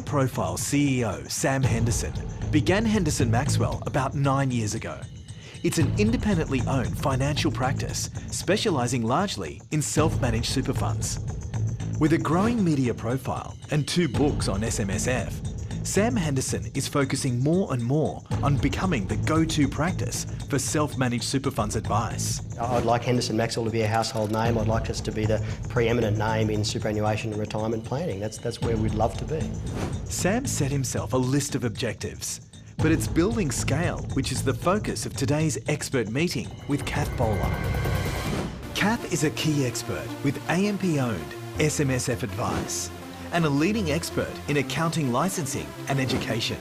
high-profile CEO Sam Henderson began Henderson Maxwell about 9 years ago. It's an independently owned financial practice specialising largely in self-managed super funds. With a growing media profile and 2 books on SMSF, Sam Henderson is focusing more and more on becoming the go-to practice for self-managed super funds advice. I'd like Henderson Maxwell to be a household name. I'd like us to be the preeminent name in superannuation and retirement planning. That's where we'd love to be. Sam set himself a list of objectives, but it's building scale, which is the focus of today's expert meeting with Kath Bowler. Kath is a key expert with AMP-owned SMSF advice and a leading expert in accounting licensing and education.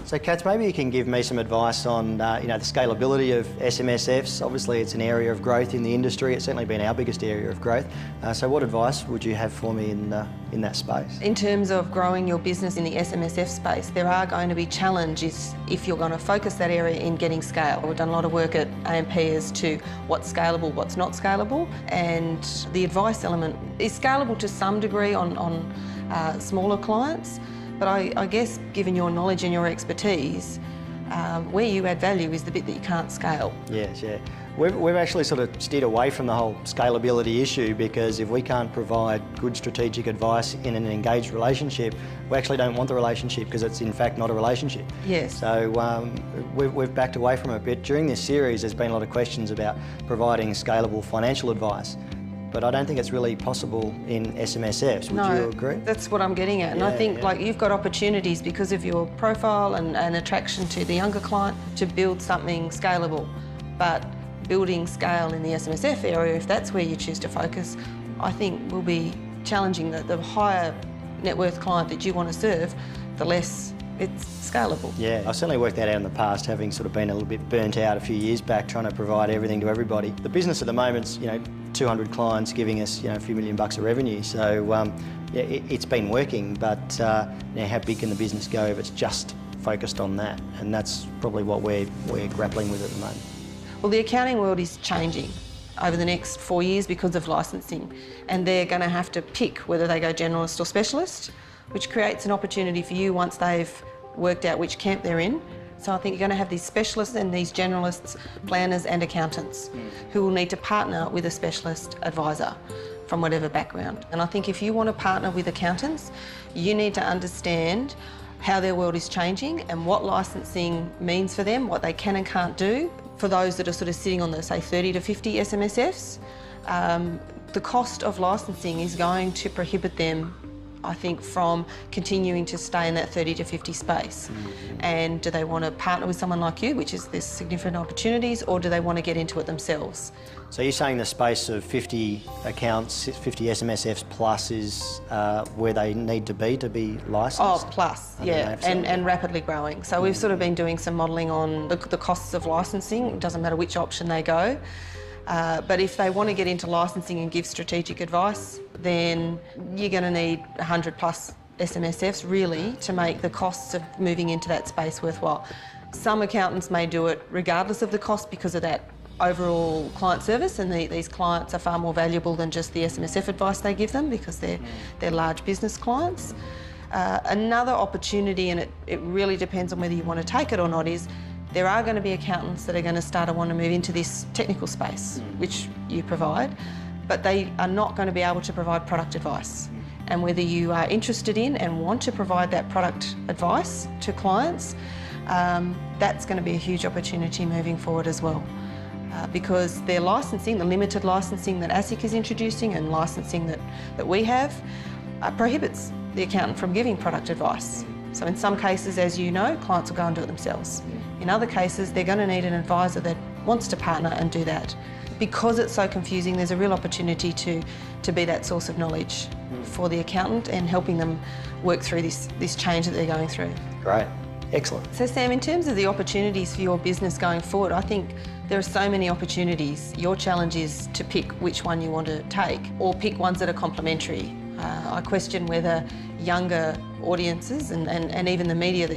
So Kath, maybe you can give me some advice on the scalability of SMSFs. Obviously it's an area of growth in the industry. It's certainly been our biggest area of growth. So what advice would you have for me in that space? In terms of growing your business in the SMSF space, there are going to be challenges if you're going to focus that area in getting scale. We've done a lot of work at AMP as to what's scalable, what's not scalable, and the advice element is scalable to some degree on smaller clients. But I guess, given your knowledge and your expertise, where you add value is the bit that you can't scale. Yes, yeah. We've actually sort of steered away from the whole scalability issue, because if we can't provide good strategic advice in an engaged relationship, we actually don't want the relationship, because it's in fact not a relationship. Yes. So we've backed away from it a bit. During this series there's been a lot of questions about providing scalable financial advice. But I don't think it's really possible in SMSFs. Would you agree? That's what I'm getting at. And I think like you've got opportunities because of your profile and attraction to the younger client to build something scalable. But building scale in the SMSF area, if that's where you choose to focus, I think will be challenging. The higher net worth client that you want to serve, the less it's scalable. Yeah, I certainly worked that out in the past, having sort of been a little bit burnt out a few years back trying to provide everything to everybody. The business at the moment's 200 clients giving us a few $1 million of revenue, so it's been working, but now how big can the business go if it's just focused on that? And that's probably what we're grappling with at the moment. Well, the accounting world is changing over the next 4 years because of licensing, and they're going to have to pick whether they go generalist or specialist, which creates an opportunity for you once they've worked out which camp they're in. So I think you're going to have these specialists and these generalists, planners and accountants who will need to partner with a specialist advisor from whatever background. And I think if you want to partner with accountants, you need to understand how their world is changing and what licensing means for them, what they can and can't do. For those that are sort of sitting on the, say, 30 to 50 SMSFs, the cost of licensing is going to prohibit them, I think, from continuing to stay in that 30 to 50 space. And do they want to partner with someone like you, which is there's significant opportunities, or do they want to get into it themselves? So you're saying the space of 50 accounts, 50 SMSFs plus is where they need to be licensed? Oh, plus, yeah, and rapidly growing. So we've sort of been doing some modelling on the costs of licensing. It doesn't matter which option they go. But if they want to get into licensing and give strategic advice, then you're going to need 100 plus SMSFs really to make the costs of moving into that space worthwhile. Some accountants may do it regardless of the cost because of that overall client service, and these clients are far more valuable than just the SMSF advice they give them because they're large business clients. Another opportunity, and it really depends on whether you want to take it or not, is there are going to be accountants that are going to start to want to move into this technical space, which you provide, but they are not going to be able to provide product advice. And whether you are interested in and want to provide that product advice to clients, that's going to be a huge opportunity moving forward as well. Because their licensing, the limited licensing that ASIC is introducing and licensing that we have, prohibits the accountant from giving product advice. So in some cases, as you know, clients will go and do it themselves. In other cases, they're going to need an advisor that wants to partner and do that. Because it's so confusing, there's a real opportunity to be that source of knowledge for the accountant and helping them work through this change that they're going through. Great. Excellent. So Sam, in terms of the opportunities for your business going forward, I think there are so many opportunities. Your challenge is to pick which one you want to take or pick ones that are complementary. I question whether younger audiences and even the media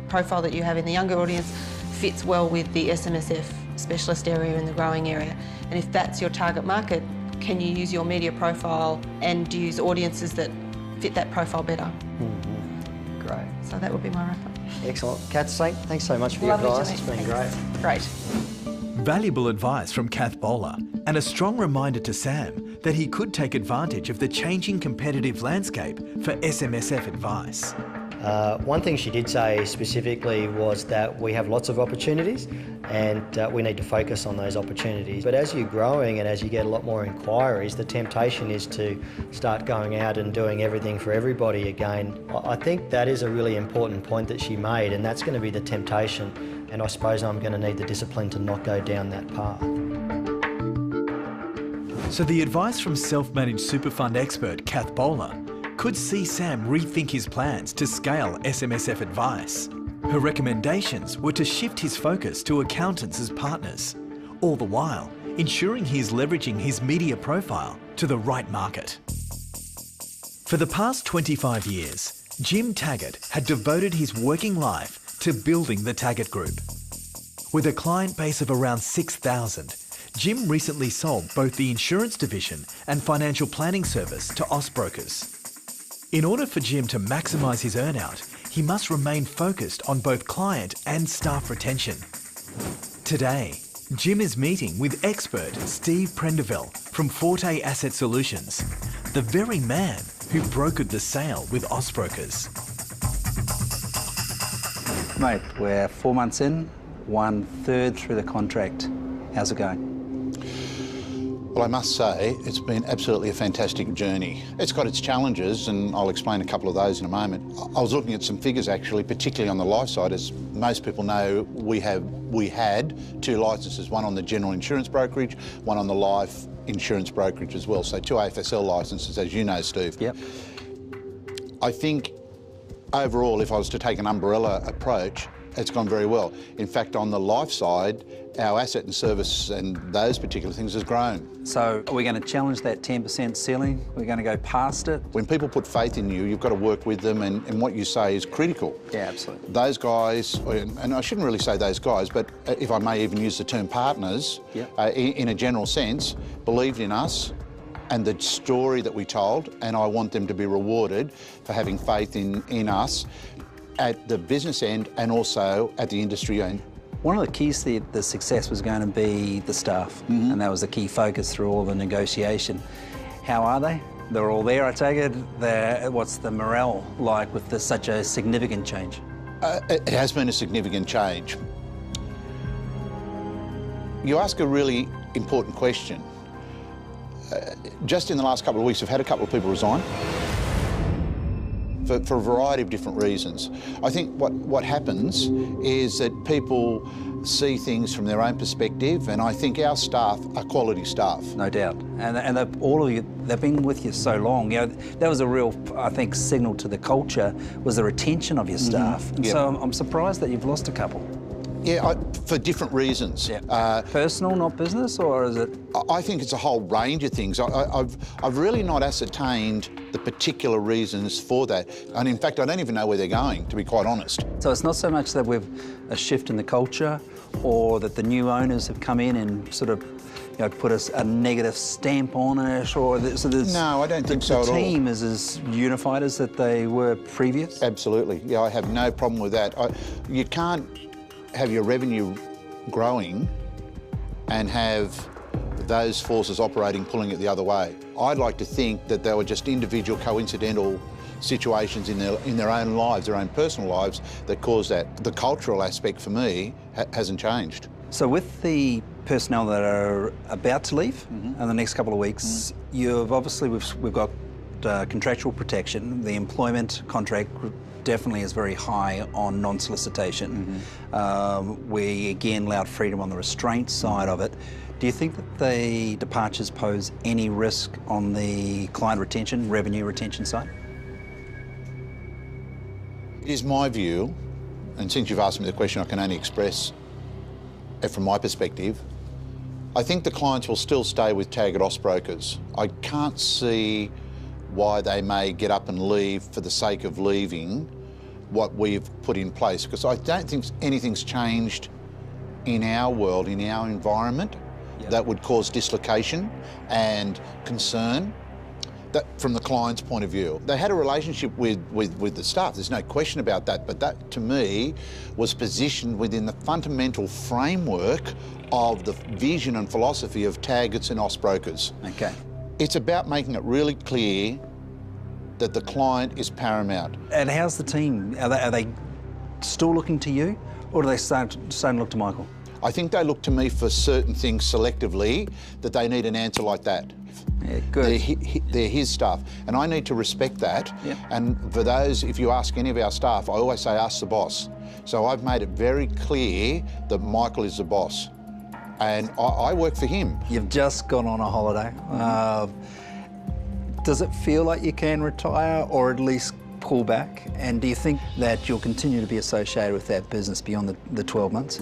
profile that you have in the younger audience fits well with the SMSF specialist area in the growing area. And if that's your target market, can you use your media profile and use audiences that fit that profile better? Great. So that would be my wrap-up. Excellent. Kath, thanks so much for your advice. It's been great. Valuable advice from Kath Bowler and a strong reminder to Sam that he could take advantage of the changing competitive landscape for SMSF advice. One thing she did say specifically was that we have lots of opportunities and we need to focus on those opportunities. But as you're growing and as you get a lot more inquiries, the temptation is to start going out and doing everything for everybody again. I think that is a really important point that she made, and that's going to be the temptation. And I suppose I'm going to need the discipline to not go down that path. So the advice from self-managed super fund expert Kath Bowler could see Sam rethink his plans to scale SMSF advice. Her recommendations were to shift his focus to accountants as partners, all the while ensuring he is leveraging his media profile to the right market. For the past 25 years, Jim Taggart had devoted his working life to building the Taggart Group. With a client base of around 6,000, Jim recently sold both the insurance division and financial planning service to Austbrokers. In order for Jim to maximise his earnout, he must remain focused on both client and staff retention. Today, Jim is meeting with expert Steve Prendeville from Forte Asset Solutions, the very man who brokered the sale with Austbrokers. Mate, we're 4 months in, 1/3 through the contract. How's it going? Well, I must say, it's been absolutely a fantastic journey. It's got its challenges, and I'll explain a couple of those in a moment. I was looking at some figures, actually, particularly on the life side. As most people know, we had 2 licences, one on the general insurance brokerage, one on the life insurance brokerage as well. So 2 AFSL licences, as you know, Steve. Yep. I think, overall, if I was to take an umbrella approach, it's gone very well. In fact, on the life side, our asset and service and those particular things has grown. So are we going to challenge that 10% ceiling? We're going to go past it? When people put faith in you, you've got to work with them, and what you say is critical. Yeah, absolutely. Those guys, and I shouldn't really say those guys, but if I may even use the term partners, yep. In a general sense, believed in us and the story that we told, and I want them to be rewarded for having faith in us at the business end and also at the industry end. One of the keys to the success was going to be the staff, and that was the key focus through all the negotiation. How are they? They're all there, I take it. What's the morale like with such a significant change? It has been a significant change. You ask a really important question. Just in the last couple of weeks, we've had a couple of people resign. For a variety of different reasons. I think what happens is that people see things from their own perspective, and I think our staff are quality staff. No doubt. And all of you, they've been with you so long. You know, that was a real, I think, signal to the culture, was the retention of your staff. And so I'm surprised that you've lost a couple. Yeah, for different reasons. Yeah. Personal, not business, or is it? I think it's a whole range of things. I've really not ascertained the particular reasons for that. And in fact, I don't even know where they're going, to be quite honest. So it's not so much that we've a shift in the culture, or that the new owners have come in and sort of, you know, put a negative stamp on it, or no, I don't think so at all. The team is as unified as that they were previous? Absolutely. Yeah, I have no problem with that. You can't have your revenue growing and have those forces operating, pulling it the other way. I'd like to think that they were just individual, coincidental situations in their own lives, their own personal lives, that caused that. The cultural aspect for me hasn't changed. So with the personnel that are about to leave in the next couple of weeks, you've obviously, we've got contractual protection. The employment contract definitely is very high on non-solicitation. We again allowed freedom on the restraint side of it. Do you think that the departures pose any risk on the client retention, revenue retention side? It is my view, and since you've asked me the question, I can only express it from my perspective. I think the clients will still stay with Taggart Austbrokers. I can't see why they may get up and leave for the sake of leaving what we've put in place, because I don't think anything's changed in our world, in our environment, that would cause dislocation and concern. That, from the client's point of view. They had a relationship with the staff, there's no question about that, but that, to me, was positioned within the fundamental framework of the vision and philosophy of Taggart's and Austbrokers. Okay. It's about making it really clear that the client is paramount. And how's the team? Are they still looking to you, or do they start to look to Michael? I think they look to me for certain things selectively that they need an answer like that. Yeah, good. They're his staff, and I need to respect that. Yep. And for those, if you ask any of our staff, I always say, ask the boss. So I've made it very clear that Michael is the boss, and I work for him. You've just gone on a holiday. Does it feel like you can retire, or at least pull back? And do you think that you'll continue to be associated with that business beyond the 12 months?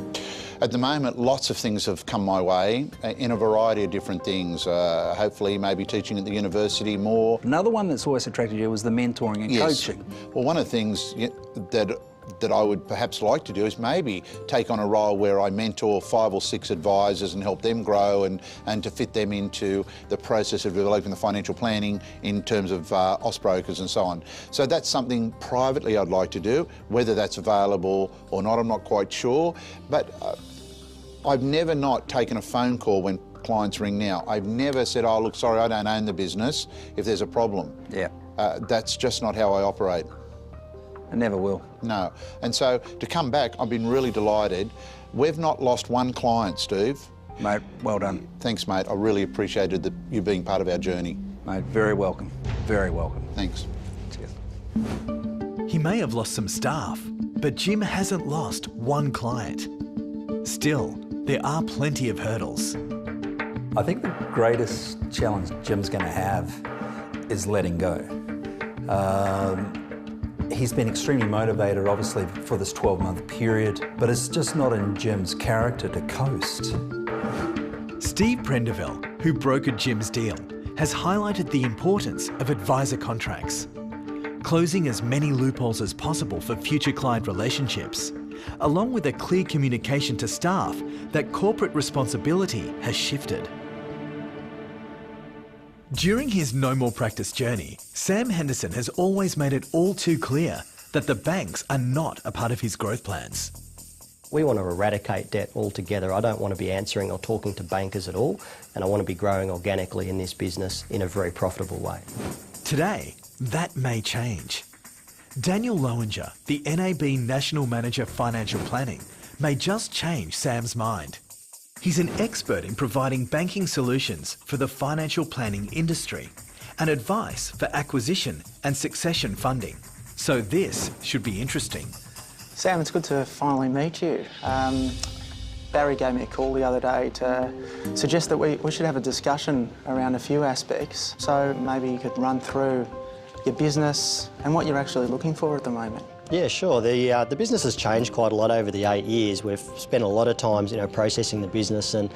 At the moment, lots of things have come my way in a variety of different things. Hopefully, maybe teaching at the university more. Another one that's always attracted you was the mentoring and coaching. Well, one of the things that I would perhaps like to do is maybe take on a role where I mentor 5 or 6 advisors and help them grow and to fit them into the process of developing the financial planning in terms of Austbrokers and so on. So that's something privately I'd like to do. Whether that's available or not, I'm not quite sure. But I've never not taken a phone call when clients ring now. I've never said, oh, look, sorry, I don't own the business if there's a problem. Yeah. That's just not how I operate. I never will. No. And so to come back, I've been really delighted. We've not lost one client, Steve. Mate, well done. Thanks, mate. I really appreciated you being part of our journey. Mate, very welcome. Very welcome. Thanks. Cheers. He may have lost some staff, but Jim hasn't lost one client. Still, there are plenty of hurdles. I think the greatest challenge Jim's going to have is letting go. He's been extremely motivated, obviously, for this 12-month period, but it's just not in Jim's character to coast. Steve Prendeville, who brokered Jim's deal, has highlighted the importance of advisor contracts, closing as many loopholes as possible for future client relationships, along with a clear communication to staff that corporate responsibility has shifted. During his No More Practice journey, Sam Henderson has always made it all too clear that the banks are not a part of his growth plans. We want to eradicate debt altogether. I don't want to be answering or talking to bankers at all, and I want to be growing organically in this business in a very profitable way. Today, that may change. Daniel Lowinger, the NAB National Manager Financial Planning, may just change Sam's mind. He's an expert in providing banking solutions for the financial planning industry and advice for acquisition and succession funding. So this should be interesting. Sam, it's good to finally meet you. Barry gave me a call the other day to suggest that we should have a discussion around a few aspects. So maybe you could run through your business and what you're actually looking for at the moment. Yeah, sure. The business has changed quite a lot over the 8 years. We've spent a lot of time, processing the business and,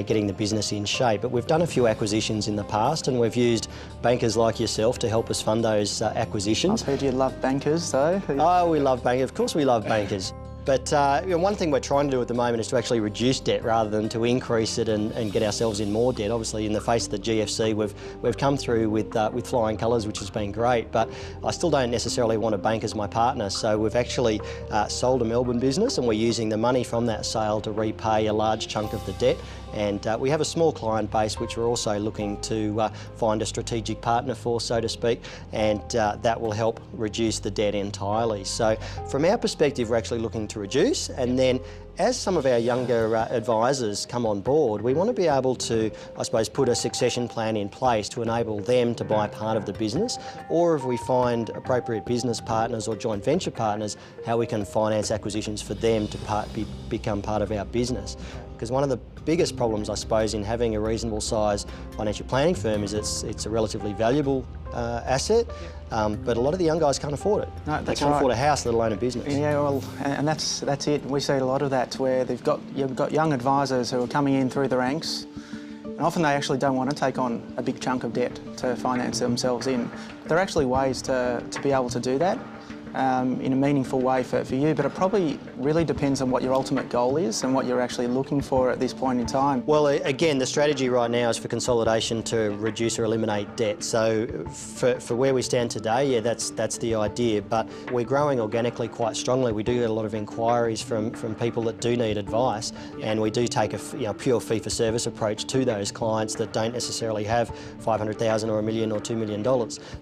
getting the business in shape. But we've done a few acquisitions in the past, and we've used bankers like yourself to help us fund those acquisitions. I've heard you love bankers, though. Oh, we love bankers. Of course, we love bankers. But one thing we're trying to do at the moment is to actually reduce debt rather than to increase it and get ourselves in more debt. Obviously, in the face of the GFC, we've come through with flying colours, which has been great. But I still don't necessarily want a bank as my partner. So we've actually sold a Melbourne business, and we're using the money from that sale to repay a large chunk of the debt. And we have a small client base which we're also looking to find a strategic partner for, so to speak, and that will help reduce the debt entirely. So from our perspective, we're actually looking to reduce, and then as some of our younger advisors come on board, we want to be able to, I suppose, put a succession plan in place to enable them to buy part of the business, or if we find appropriate business partners or joint venture partners, how we can finance acquisitions for them to become part of our business. Because one of the biggest problems, I suppose, in having a reasonable size financial planning firm is it's a relatively valuable asset, but a lot of the young guys can't afford it. No, they can't afford a house, let alone a business. Yeah, well, and that's it. We see a lot of that where you've got young advisors who are coming in through the ranks, and often they actually don't want to take on a big chunk of debt to finance themselves in. There are actually ways to be able to do that. in a meaningful way for you, but it probably really depends on what your ultimate goal is and what you're actually looking for at this point in time. Well, again, the strategy right now is for consolidation to reduce or eliminate debt. So for where we stand today, yeah, that's the idea. But we're growing organically quite strongly. We do get a lot of inquiries from people that do need advice, and we do take a pure fee-for-service approach to those clients that don't necessarily have $500,000 or $1 million or $2 million.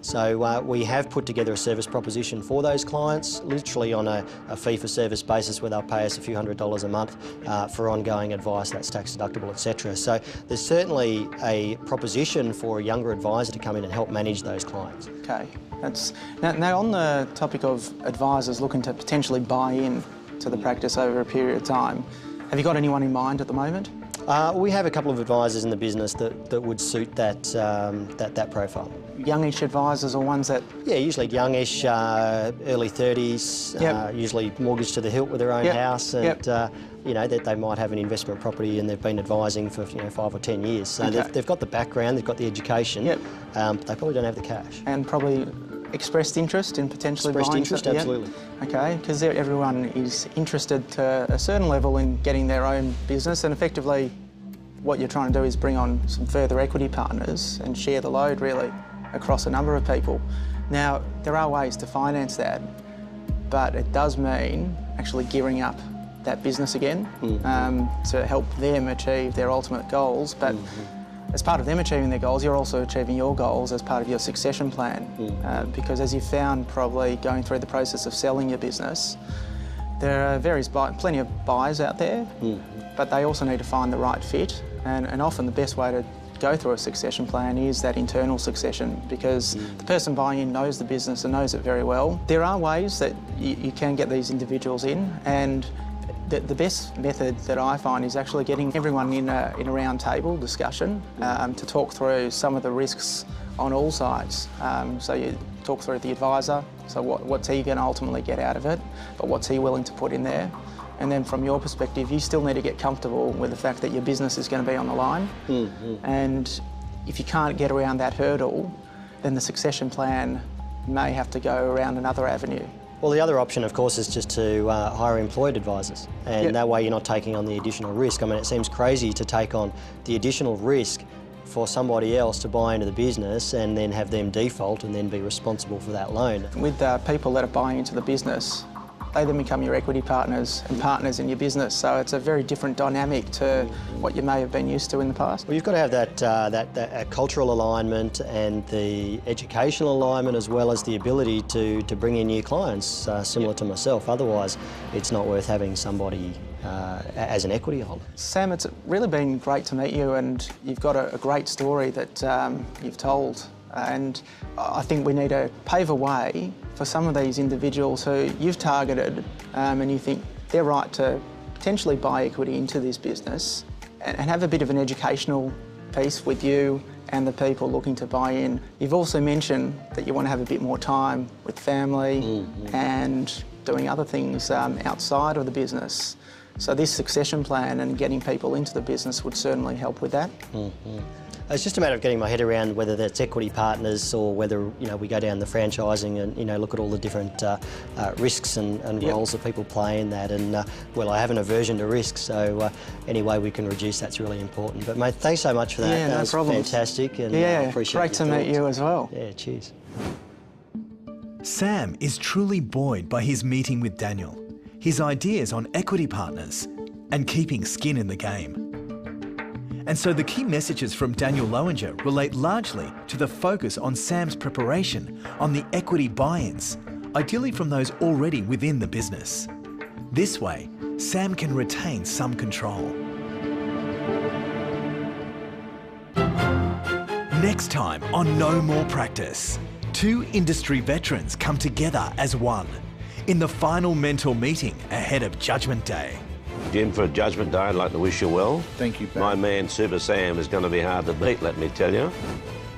So we have put together a service proposition for those clients, literally on a fee-for-service basis, where they'll pay us a few $100s a month for ongoing advice that's tax deductible, etc. So there's certainly a proposition for a younger advisor to come in and help manage those clients. Okay. Now on the topic of advisors looking to potentially buy in to the practice over a period of time, have you got anyone in mind at the moment? We have a couple of advisors in the business that would suit that profile. Youngish advisors or ones that... Yeah, usually youngish, early 30s, Yep. Usually mortgaged to the hilt with their own Yep. house, and Yep. that they might have an investment property and they've been advising for 5 or 10 years. So Okay. they've got the background, they've got the education, Yep. But they probably don't have the cash. And probably expressed interest in potentially Expressed buying interest, something? absolutely. Yep. Okay, because everyone is interested to a certain level in getting their own business, and effectively what you're trying to do is bring on some further equity partners and share the load really across a number of people. Now, there are ways to finance that, but it does mean actually gearing up that business again to help them achieve their ultimate goals. But as part of them achieving their goals, you're also achieving your goals as part of your succession plan. Because as you found probably going through the process of selling your business, there are plenty of buyers out there, but they also need to find the right fit. And often the best way to go through a succession plan is that internal succession, because the person buying in knows the business and knows it very well. There are ways that you can get these individuals in, and the best method that I find is actually getting everyone in a round table discussion to talk through some of the risks on all sides. So you talk through the advisor, so what's he going to ultimately get out of it, but what's he willing to put in there? And then from your perspective, you still need to get comfortable with the fact that your business is going to be on the line. And if you can't get around that hurdle, then the succession plan may have to go around another avenue. Well, the other option, of course, is just to hire employed advisors, and Yep. that way you're not taking on the additional risk. I mean, it seems crazy to take on the additional risk for somebody else to buy into the business and then have them default and then be responsible for that loan. With people that are buying into the business, they then become your equity partners and partners in your business. So it's a very different dynamic to what you may have been used to in the past. Well, you've got to have that cultural alignment and the educational alignment, as well as the ability to bring in new clients, similar to myself. Otherwise, it's not worth having somebody as an equity holder. Sam, it's really been great to meet you, and you've got a great story that you've told. And I think we need to pave a way for some of these individuals who you've targeted and you think they're right to potentially buy equity into this business and have a bit of an educational piece with you and the people looking to buy in. You've also mentioned that you want to have a bit more time with family and doing other things outside of the business. So this succession plan and getting people into the business would certainly help with that. It's just a matter of getting my head around whether that's equity partners or whether we go down the franchising and look at all the different risks and roles that people play in that. And well, I have an aversion to risk, so any way we can reduce that's really important. But mate, thanks so much for that. Yeah, that no was problem. Fantastic, and appreciate great to meet you as well. Yeah, cheers. Sam is truly buoyed by his meeting with Daniel, his ideas on equity partners and keeping skin in the game. And so the key messages from Daniel Lowinger relate largely to the focus on Sam's preparation on the equity buy-ins, ideally from those already within the business. This way, Sam can retain some control. Next time on No More Practice, two industry veterans come together as one in the final mentor meeting ahead of Judgment Day. Jim, for Judgment Day, I'd like to wish you well. Thank you, Pat. My man, Super Sam, is going to be hard to beat, let me tell you.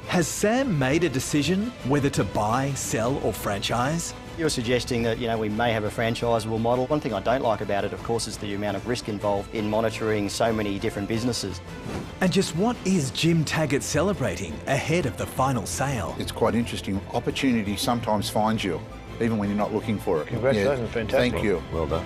Has Sam made a decision whether to buy, sell or franchise? You're suggesting that we may have a franchisable model. One thing I don't like about it, of course, is the amount of risk involved in monitoring so many different businesses. And just what is Jim Taggart celebrating ahead of the final sale? It's quite interesting. Opportunity sometimes finds you. even when you're not looking for it. Congratulations, fantastic. Thank you. Well done.